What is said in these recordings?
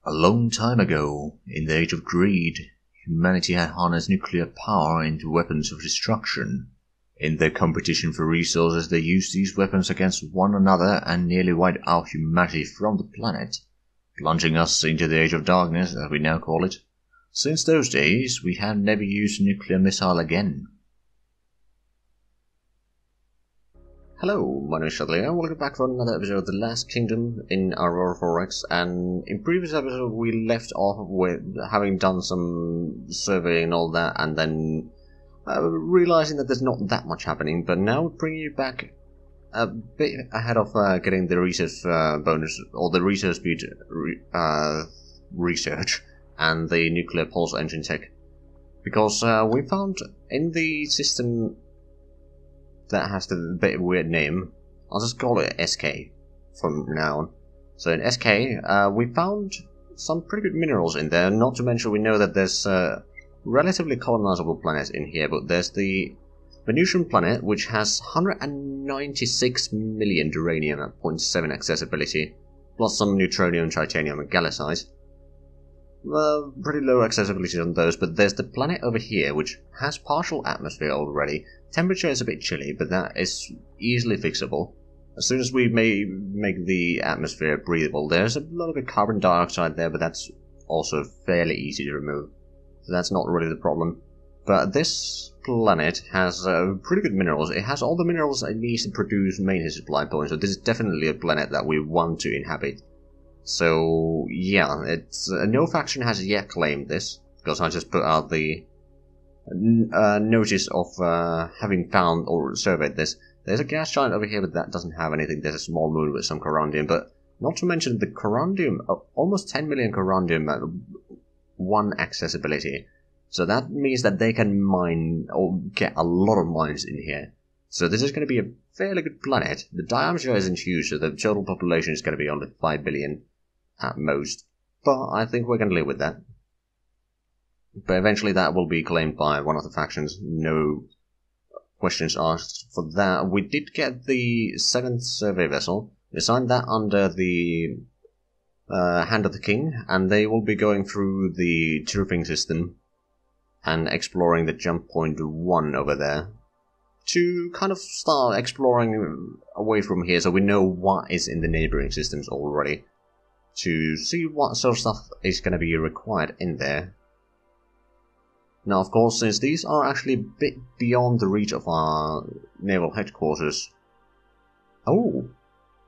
A long time ago, in the Age of Greed, humanity had harnessed nuclear power into weapons of destruction. In their competition for resources, they used these weapons against one another and nearly wiped out humanity from the planet, plunging us into the Age of Darkness, as we now call it. Since those days, we have never used a nuclear missile again. Hello, my name is Zhatelier, and welcome back for another episode of The Last Kingdom in Aurora 4X. And in previous episode we left off with having done some surveying and all that, and then realizing that there's not that much happening, but now we're bringing you back a bit ahead of getting the research bonus, or the research speed research, and the nuclear pulse engine tech. Because we found in the system that has the bit weird name, I'll just call it SK from now on. So in SK, we found some pretty good minerals in there, not to mention we know that there's relatively colonizable planets in here, but there's the Venusian planet, which has 196 million duranium at 0.7 accessibility, plus some neutronium, titanium and gallicite. Pretty low accessibility on those, but there's the planet over here, which has partial atmosphere already. Temperature is a bit chilly, but that is easily fixable. As soon as we make the atmosphere breathable, there's a lot of carbon dioxide there, but that's also fairly easy to remove. So that's not really the problem. But this planet has pretty good minerals. It has all the minerals it needs to produce main supply points, so this is definitely a planet that we want to inhabit. So yeah, it's no faction has yet claimed this, because I just put out the notice of having found or surveyed this. There's a gas giant over here, but that doesn't have anything. There's a small moon with some corundium, but not to mention the corundium, almost 10 million corundium at 1 accessibility. So that means that they can mine, or get a lot of mines in here. So this is going to be a fairly good planet. The diameter isn't huge, so the total population is going to be only 5 billion at most. But I think we're going to live with that. But eventually that will be claimed by one of the factions. No questions asked for that. We did get the 7th survey vessel. We assigned that under the Hand of the King, and they will be going through the turfing system and exploring the jump point 1 over there, to kind of start exploring away from here, so we know what is in the neighboring systems already, to see what sort of stuff is going to be required in there. Now, of course, since these are actually a bit beyond the reach of our naval headquarters... Oh!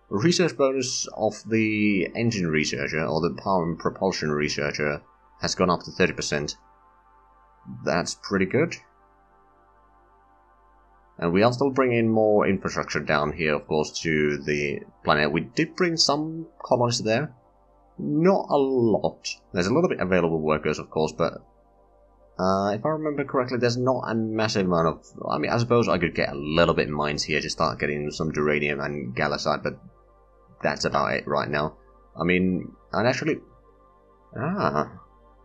Research bonus of the engine researcher, or the power and propulsion researcher, has gone up to 30%. That's pretty good. And we are still bringing more infrastructure down here, of course, to the planet. We did bring some colonies there. Not a lot. There's a little bit available workers, of course, but if I remember correctly, there's not a massive amount of... I mean, I suppose I could get a little bit of mines here to start getting some duranium and gallicite, but that's about it right now. I mean, I'd actually... now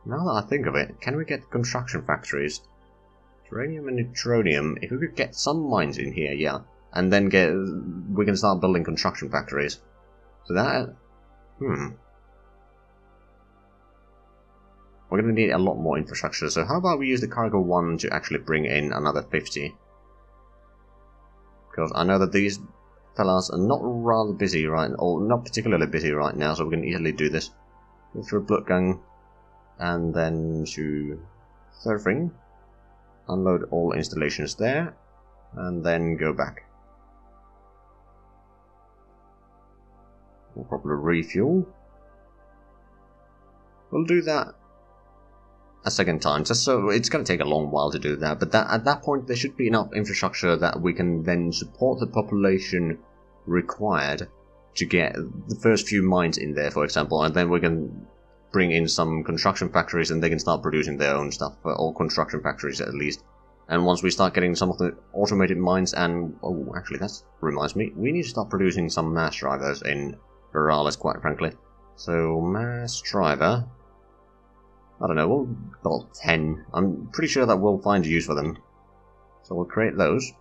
that I think of it, can we get construction factories? Uranium and neutronium, if we could get some mines in here, yeah. And then we can start building construction factories. So that... We're going to need a lot more infrastructure, so how about we use the cargo 1 to actually bring in another 50? Because I know that these fellas are not rather busy or not particularly busy right now, so we can easily do this. Go through a blood gun, and then to surfing. Unload all installations there, and then go back. We'll probably refuel. We'll do that a second time, just so it's going to take a long while to do that, but at that point there should be enough infrastructure that we can then support the population required to get the first few mines in there, for example, and then we can bring in some construction factories and they can start producing their own stuff, or construction factories at least. And once we start getting some of the automated mines and... Oh, actually that reminds me, we need to start producing some mass drivers in Veralis, quite frankly. So, mass driver... I don't know, we'll build 10. I'm pretty sure that we'll find use for them. So we'll create those.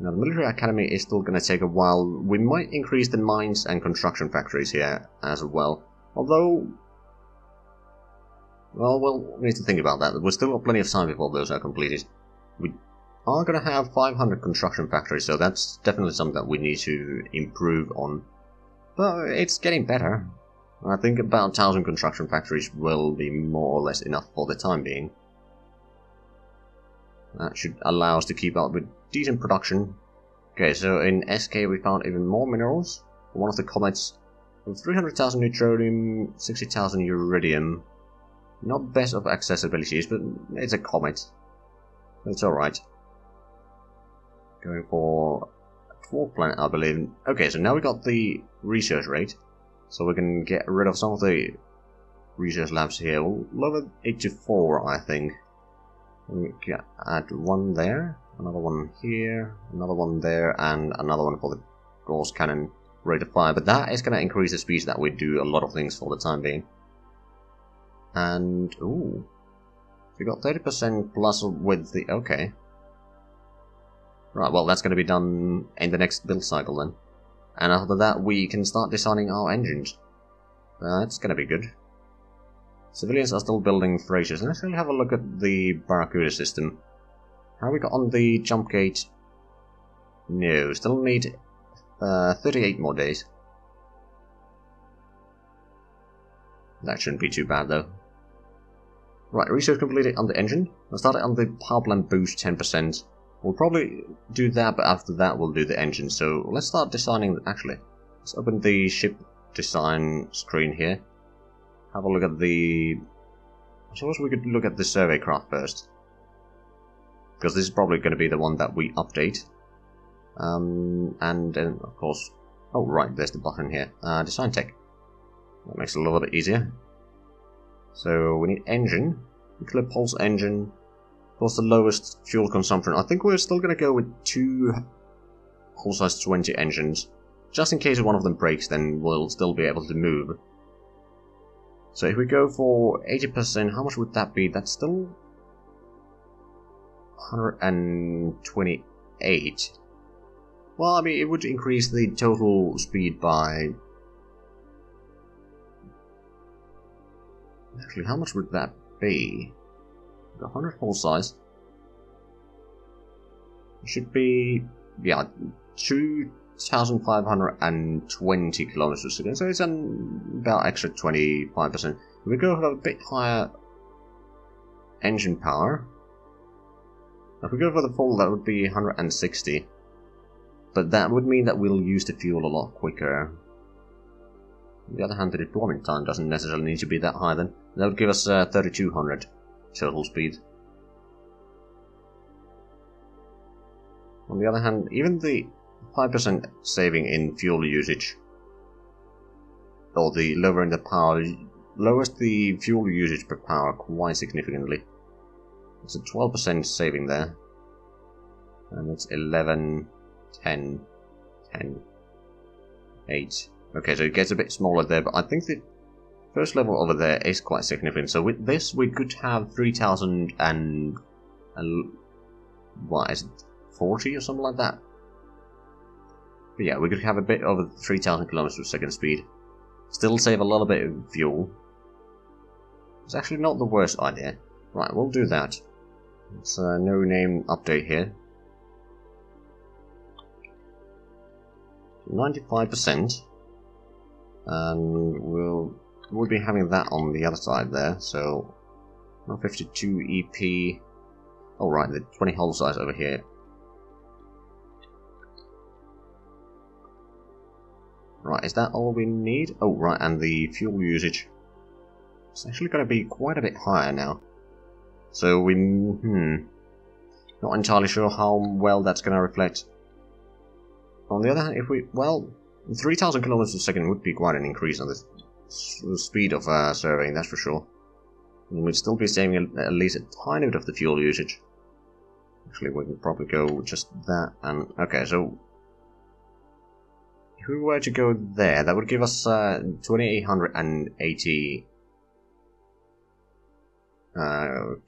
Now, the military academy is still going to take a while. We might increase the mines and construction factories here as well. Although, well, we'll need to think about that. We've still got plenty of time before those are completed. We are going to have 500 construction factories, so that's definitely something that we need to improve on. But it's getting better. I think about 1,000 construction factories will be more or less enough for the time being. That should allow us to keep up with decent production. Okay, so in SK we found even more minerals. One of the comets, 300,000 neutronium, 60,000 uridium. Not best of accessibilities, but it's a comet. It's alright. Going for a dwarf planet, I believe. Okay, so now we got the research rate. So we can get rid of some of the research labs here. We'll lower it to 4, I think. We can add one there, another one here, another one there, and another one for the Gauss cannon rate of fire. But that is going to increase the speed that we do a lot of things for the time being. And, ooh, we got 30% plus with the, okay. Right, well that's going to be done in the next build cycle then. And after that we can start designing our engines. That's going to be good. Civilians are still building freighters. Let's have a look at the Barracuda system. How we got on the jump gate? No, still need 38 more days. That shouldn't be too bad though. Right, research completed on the engine. Let's start it on the power plant boost 10%. We'll probably do that, but after that we'll do the engine. So let's start designing. Actually, let's open the ship design screen here. Have a look at the... I suppose we could look at the survey craft first. Because this is probably going to be the one that we update. And then, of course... Oh, right, there's the button here. Design tech. That makes it a little bit easier. So, we need engine. Nuclear pulse engine. Of course, the lowest fuel consumption. I think we're still going to go with 2 hull size 20 engines. Just in case one of them breaks, then we'll still be able to move. So if we go for 80%, how much would that be? That's still 128. Well, I mean, it would increase the total speed by... Actually, how much would that be? 100 full size. It should be... yeah, 2,520 kilometers per second, so it's about extra 25%. If we go for a bit higher engine power, if we go for the full, that would be 160. But that would mean that we'll use the fuel a lot quicker. On the other hand, the deployment time doesn't necessarily need to be that high then. That would give us 3,200 total speed. On the other hand, even the 5% saving in fuel usage, or the lowering the power, lowers the fuel usage per power quite significantly. It's a 12% saving there. And it's 11, 10, 10, 8. Okay, so it gets a bit smaller there, but I think the first level over there is quite significant. So with this, we could have 3,000 and... what is it? 40 or something like that? But yeah, we could have a bit over 3,000 kilometers per second speed. Still save a little bit of fuel. It's actually not the worst idea. Right, we'll do that. It's a no name update here. 95%. And we'll be having that on the other side there, so 152 EP. Oh right, the 20 hull size over here. Right, is that all we need? Oh right, and the fuel usage. It's actually going to be quite a bit higher now. So we, not entirely sure how well that's going to reflect. On the other hand, if we, well, 3,000 kilometers per second would be quite an increase on the speed of surveying, that's for sure. And we'd still be saving at least a tiny bit of the fuel usage. Actually, we can probably go just that, and okay, so if we were to go there, that would give us 2,880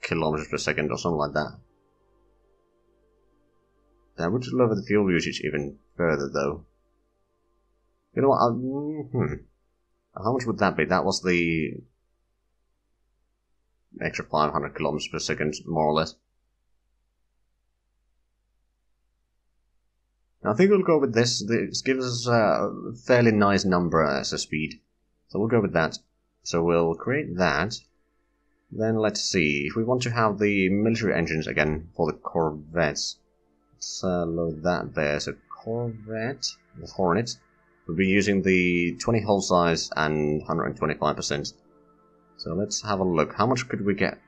kilometers per second or something like that. That would lower the fuel usage even further, though. You know what? How much would that be? That was the extra 500 kilometers per second, more or less. I think we'll go with this. This gives us a fairly nice number as a speed. So we'll go with that. So we'll create that. Then let's see. If we want to have the military engines again for the corvettes, let's load that there. So Corvette, the Hornet, we'll be using the 20 hull size and 125%. So let's have a look. How much could we get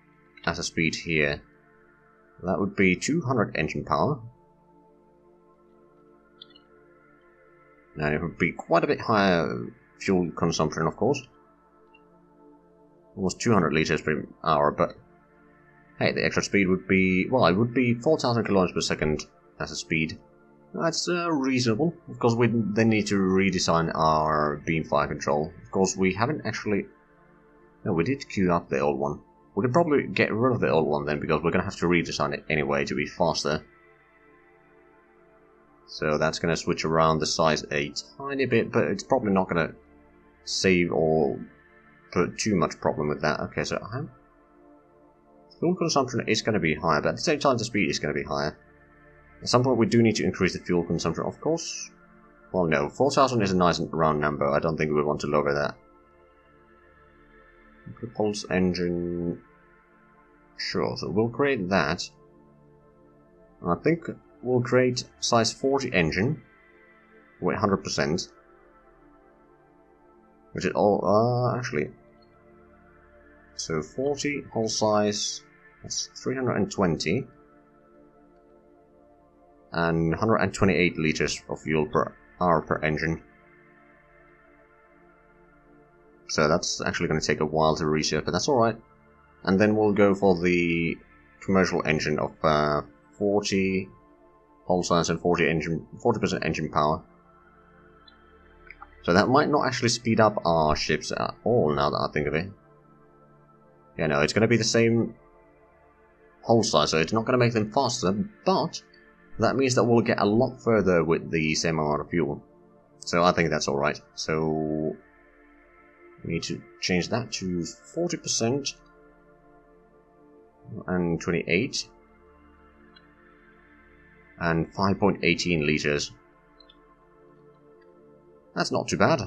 as a speed here? That would be 200 engine power. Now it would be quite a bit higher fuel consumption, of course. Almost 200 liters per hour, but hey, the extra speed would be, well, it would be 4,000 kilometers per second as a speed. That's reasonable. Of course, we then need to redesign our beam fire control. Of course, we haven't actually... No, we did queue up the old one. We could probably get rid of the old one then, because we're going to have to redesign it anyway to be faster. So that's going to switch around the size a tiny bit, but it's probably not going to save or put too much problem with that. Okay, so fuel consumption is going to be higher, but at the same time the speed is going to be higher. At some point we do need to increase the fuel consumption, of course. Well, no, 4,000 is a nice round number. I don't think we want to lower that. Propulse engine... Sure, so we'll create that. I think we'll create size 40 engine with 100%. Which is all, actually. So 40 hull size, that's 320. And 128 liters of fuel per hour per engine. So that's actually going to take a while to reset, but that's alright. And then we'll go for the commercial engine of 40 hull size and 40% engine power. So that might not actually speed up our ships at all, now that I think of it. Yeah, no, it's going to be the same hull size, so it's not going to make them faster, but that means that we'll get a lot further with the same amount of fuel. So I think that's alright. So we need to change that to 40% and 28 and 5.18 liters. That's not too bad.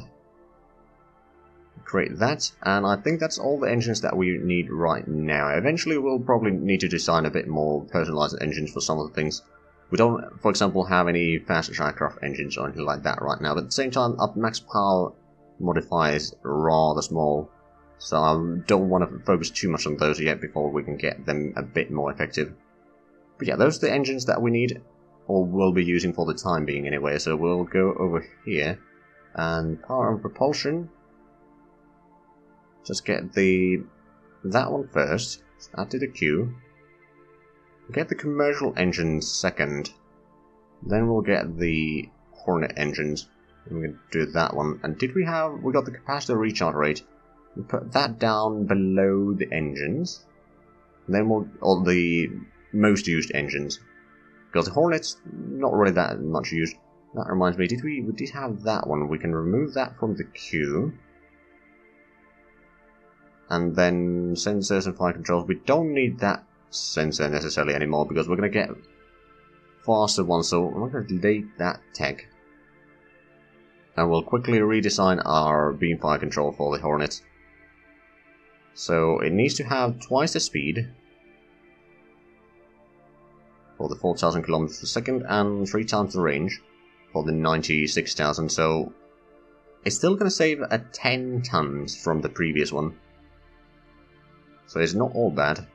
Create that, and I think that's all the engines that we need right now. Eventually we'll probably need to design a bit more personalized engines for some of the things. We don't, for example, have any fast aircraft engines or anything like that right now, but at the same time our max power modifier is rather small, so I don't want to focus too much on those yet before we can get them a bit more effective. But yeah, those are the engines that we need, or will be using for the time being anyway, so we'll go over here, and power and propulsion. Just get that one first, add to the queue. Get the commercial engines second, then we'll get the Hornet engines. We're going to do that one. And we got the capacitor recharge rate. We put that down below the engines. And then or the most used engines. Because the Hornet's not really that much used. That reminds me, we did have that one. We can remove that from the queue. And then sensors and flight controls. We don't need that sensor necessarily anymore because we're going to get faster ones. So I'm going to delete that tech. And we'll quickly redesign our beam fire control for the Hornet. So it needs to have twice the speed for the 4,000 kilometers per second and 3 times the range for the 96,000. So it's still going to save 10 tons from the previous one. So it's not all bad.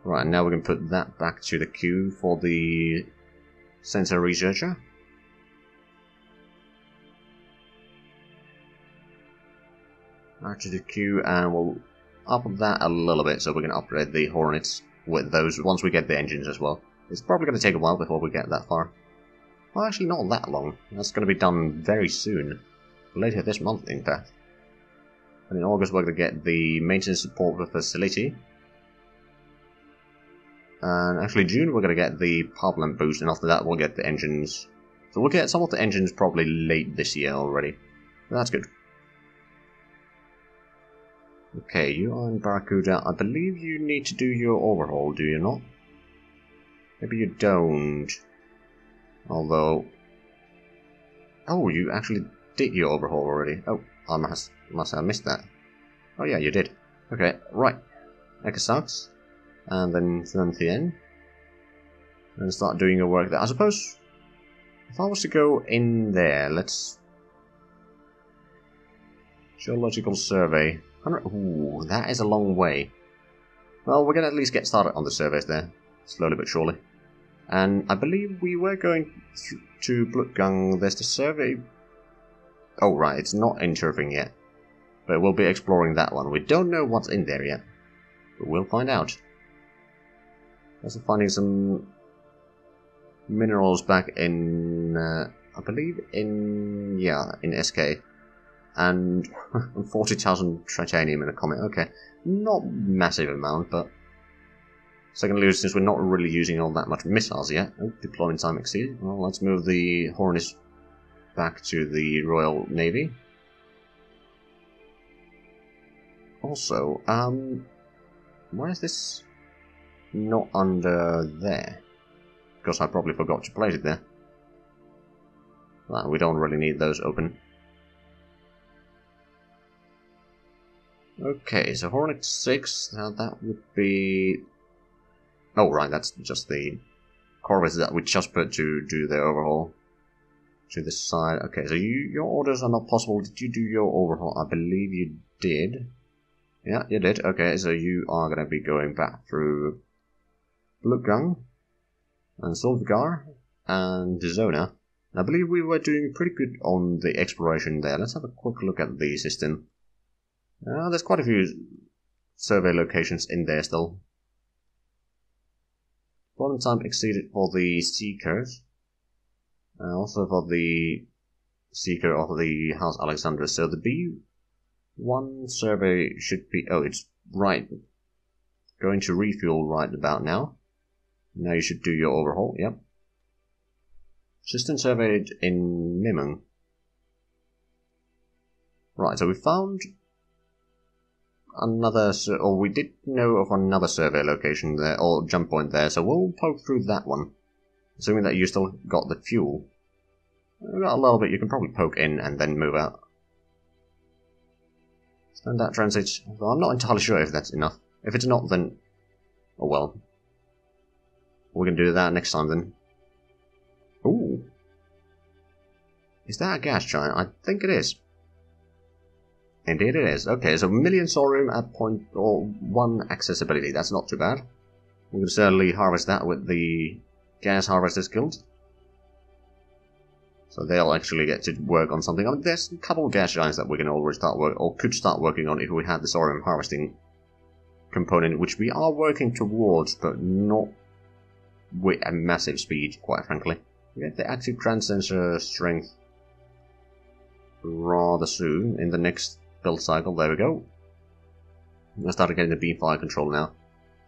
Right, now we can put that back to the queue for the sensor researcher. Back to the queue, and we'll up that a little bit so we can upgrade the Hornets with those once we get the engines as well. It's probably going to take a while before we get that far. Well, actually not that long. That's going to be done very soon. Later this month, in fact. And in August we're going to get the maintenance support facility. And actually June we're going to get the power plant boost, and after that we'll get the engines. So we'll get some of the engines probably late this year already. That's good. Okay, you are in Barracuda. I believe you need to do your overhaul, do you not? Maybe you don't. Although... Oh, you actually did your overhaul already. Oh, I must have missed that. Oh yeah, you did. Okay, right. Ecosax. And then Thantien. And start doing your work there. I suppose... If I was to go in there, let's... Geological survey. Ooh, that is a long way. Well, we're going to at least get started on the surveys there. Slowly but surely. And I believe we were going to Blutgang. There's the survey... Oh, right, it's not in Turfing yet. But we'll be exploring that one. We don't know what's in there yet. But we'll find out. Also finding some... minerals back in, I believe in, in SK. And 40,000 titanium in a comet. Okay, not massive amount, but... Secondly, since we're not really using all that much missiles yet. Oh, deployment time exceeded. Well, let's move the Hornets back to the Royal Navy. Also, why is this not under there? Because I probably forgot to place it there. Well, we don't really need those open. Okay, so Hornet 6, now that would be... Oh, right, that's just the corvettes that we just put to do the overhaul. To this side. Okay, so your orders are not possible. Did you do your overhaul? I believe you did. Yeah, you did. Okay, so you are going to be going back through Blutgang and Solvgar and Zona. I believe we were doing pretty good on the exploration there. Let's have a quick look at the system. There's quite a few survey locations in there still. Deployment time exceeded for the Seekers. Also for the Seeker of the House Alexandrus. So the B1 survey should be... Oh, it's right. Going to refuel right about now. Now you should do your overhaul, yep. System surveyed in Mimung. Right, so we found another, or we did know of another survey location there, or jump point there, so we'll poke through that one. Assuming that you still got the fuel. We've got a little bit, you can probably poke in and then move out. Standout transit, well, I'm not entirely sure if that's enough. If it's not, then... Oh well. We're going to do that next time then. Ooh. Is that a gas giant? I think it is. Indeed it is. Okay, so million thorium at 0.1 accessibility. That's not too bad. We can certainly harvest that with the Gas Harvesters Guild. So they'll actually get to work on something. I mean, there's a couple of gas giants that we can already start could start working on if we had the thorium harvesting component, which we are working towards, but not with a massive speed, quite frankly. We get the active transcensor strength rather soon in the next build cycle. There we go. I started getting the beam fire control now.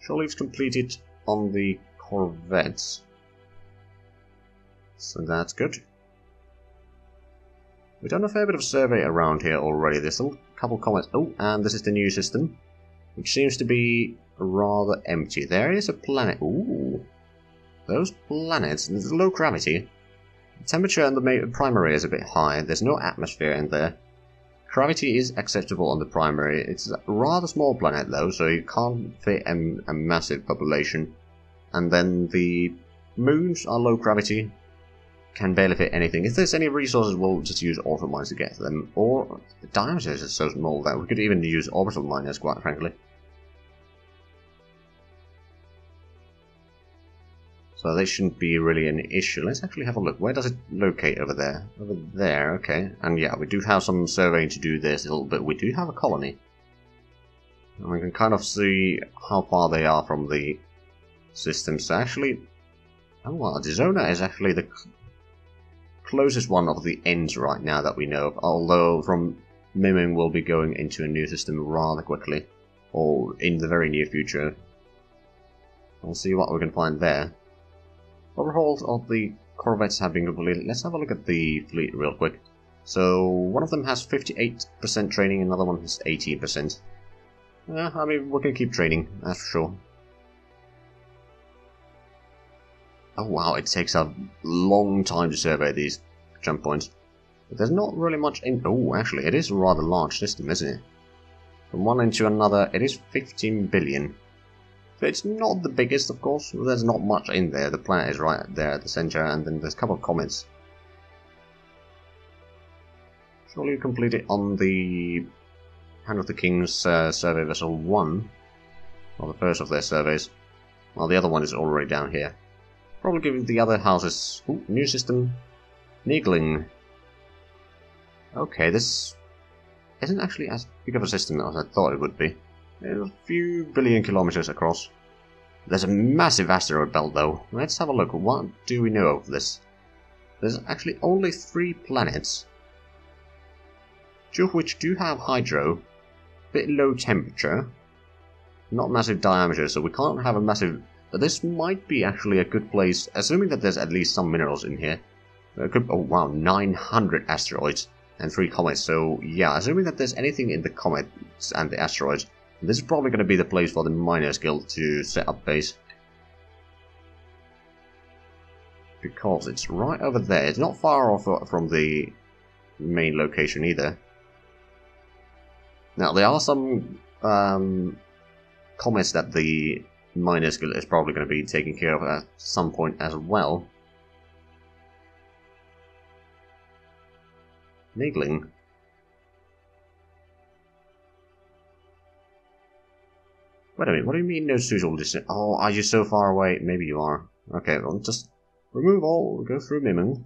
Shore leaves completed on the corvettes. So that's good. We've done a fair bit of survey around here already. There's still a couple comments. Oh, and this is the new system, which seems to be rather empty. There is a planet. Ooh. Those planets. There's low gravity. The temperature in the primary is a bit high. There's no atmosphere in there. Gravity is acceptable on the primary. It's a rather small planet though, so you can't fit a massive population. And then the moons are low gravity. Can barely fit anything. If there's any resources, we'll just use orbital mines to get to them. Or the diameters are so small that we could even use orbital miners, quite frankly. So they shouldn't be really an issue. Let's actually have a look. Where does it locate over there? Over there, okay. And yeah, we do have some surveying to do this a little bit. We do have a colony. And we can kind of see how far they are from the system. So actually... Oh well, Zona is actually the closest one of the ends right now that we know of. Although from Miming we'll be going into a new system rather quickly. Or in the very near future. We'll see what we can find there. Overhauls of the corvettes have been completed. Let's have a look at the fleet real quick. So, one of them has 58% training, another one has 18%. I mean, we can keep training, that's for sure. Oh wow, it takes a long time to survey these jump points. But there's not really much in... Oh, actually, it is a rather large system, isn't it? From one end to another, it is 15 billion. So it's not the biggest, of course. There's not much in there. The planet is right there at the center, and then there's a couple of comets. Surely you complete it on the Hand of the King's survey vessel 1. Or the first of their surveys. While the other one is already down here. Probably give the other houses... Ooh, new system. Niggling. Okay, this isn't actually as big of a system as I thought it would be. A few billion kilometers across. There's a massive asteroid belt though. Let's have a look. What do we know of this? There's actually only 3 planets. 2 of which do have hydro. Bit low temperature. Not massive diameter, so we can't have a massive... But this might be actually a good place, assuming that there's at least some minerals in here. Oh wow, 900 asteroids and 3 comets, so yeah, assuming that there's anything in the comets and the asteroids, this is probably going to be the place for the Miners Guild to set up base. Because it's right over there. It's not far off from the main location either. Now, there are some comets that the Miners Guild is probably going to be taking care of at some point as well. Niggling. Wait a minute, what do you mean no suitable distance? Oh, are you so far away? Maybe you are. Okay, well, just remove all, go through Mimon.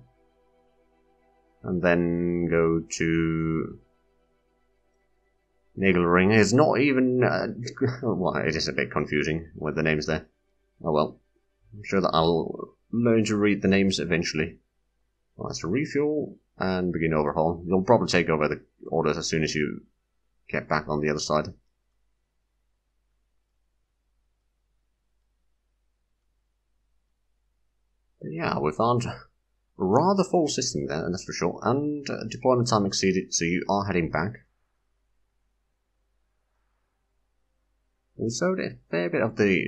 And then go to... Nagelring is not even... well, it is a bit confusing with the names there. Oh well. I'm sure that I'll learn to read the names eventually. Well, that's a refuel and begin overhaul. You'll probably take over the orders as soon as you get back on the other side. But yeah, we found a rather full system there, that's for sure. And deployment time exceeded, so you are heading back. We showed a fair bit of the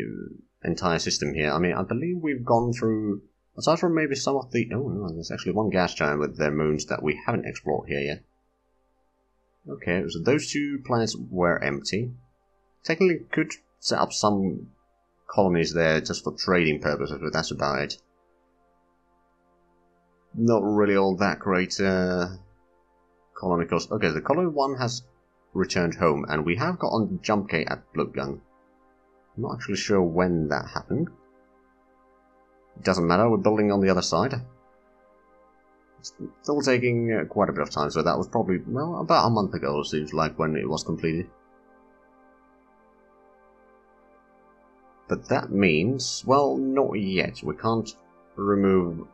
entire system here. I mean, I believe we've gone through, aside from maybe some of the... Oh no, there's actually one gas giant with their moons that we haven't explored here yet. Okay, so those 2 planets were empty. Technically could set up some colonies there just for trading purposes, but that's about it. Not really all that great colony cost. Okay, the colony 1 has returned home, and we have got on the jump gate at Bloodgun. I'm not actually sure when that happened. It doesn't matter, we're building on the other side. It's still taking quite a bit of time, so that was probably, well, about a month ago, it seems like, when it was completed. But that means, well, not yet. We can't remove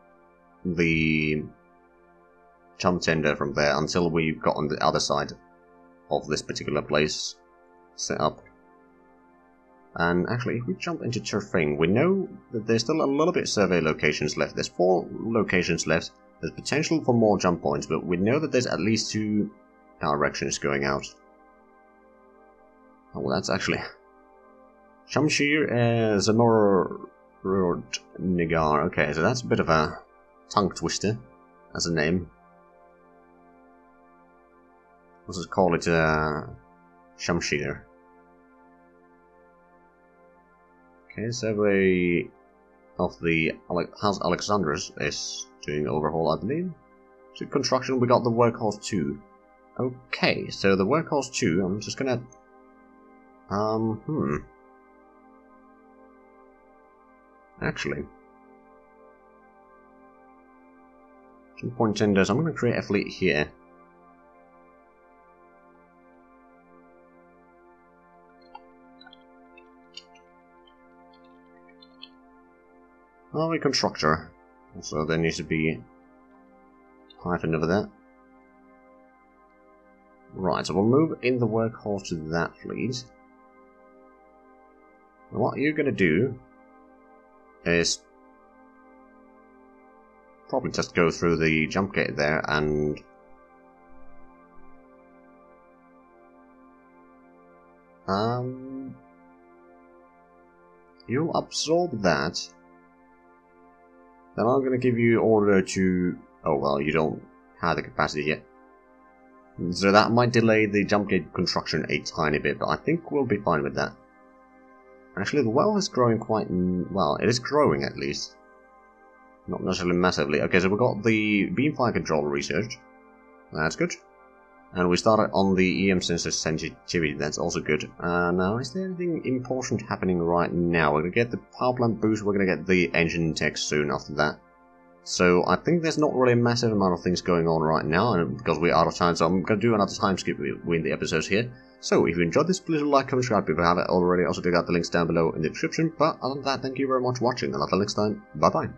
the jump tender from there until we've got on the other side of this particular place set up. And actually, if we jump into Turfing, we know that there's still a little bit of survey locations left. There's 4 locations left. There's potential for more jump points, but we know that there's at least 2 directions going out. Oh, well, that's actually... Shamshir Zamorod Nigar. Okay, so that's a bit of a tongue twister as a name. Let's just call it Shamshir. Okay, survey of the House Alexandrus is doing overhaul, I believe. To construction, we got the Workhorse 2. Okay, so the Workhorse 2, I'm just gonna... Actually... 2-point tenders, I'm gonna create a fleet here. Army constructor. Also, there needs to be hyphen over there. Right, so we'll move in the Workhorse to that fleet. And what you're going to do is probably just go through the jump gate there and you'll absorb that. Then I'm gonna give you order to... Oh well, you don't have the capacity yet. So that might delay the jump gate construction a tiny bit, but I think we'll be fine with that. Actually, the well is growing quite... well, it is growing at least. Not necessarily massively. Okay, so we've got the beamfire control research. That's good. And we started on the EM sensor sensitivity, that's also good. Now, is there anything important happening right now? We're going to get the power plant boost, we're going to get the engine tech soon after that. So I think there's not really a massive amount of things going on right now, and because we're out of time, so I'm going to do another time skip between the episodes here. So if you enjoyed this, please like, comment, subscribe if you haven't already. Also check out the links down below in the description. But other than that, thank you very much for watching, and until next time, bye bye.